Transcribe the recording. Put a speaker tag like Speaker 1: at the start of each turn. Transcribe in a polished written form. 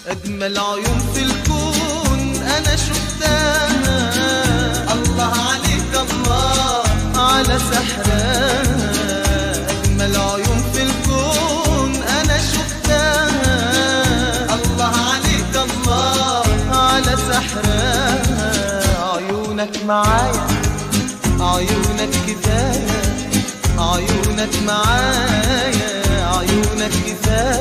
Speaker 1: أجمل عيون في الكون أنا شفتها. الله عليك الله على سحرها. أجمل عيون في الكون أنا شفتها. الله عليك الله على سحرها. عيونك معايا عيونك كفاية. عيونك معايا عيونك كفاية.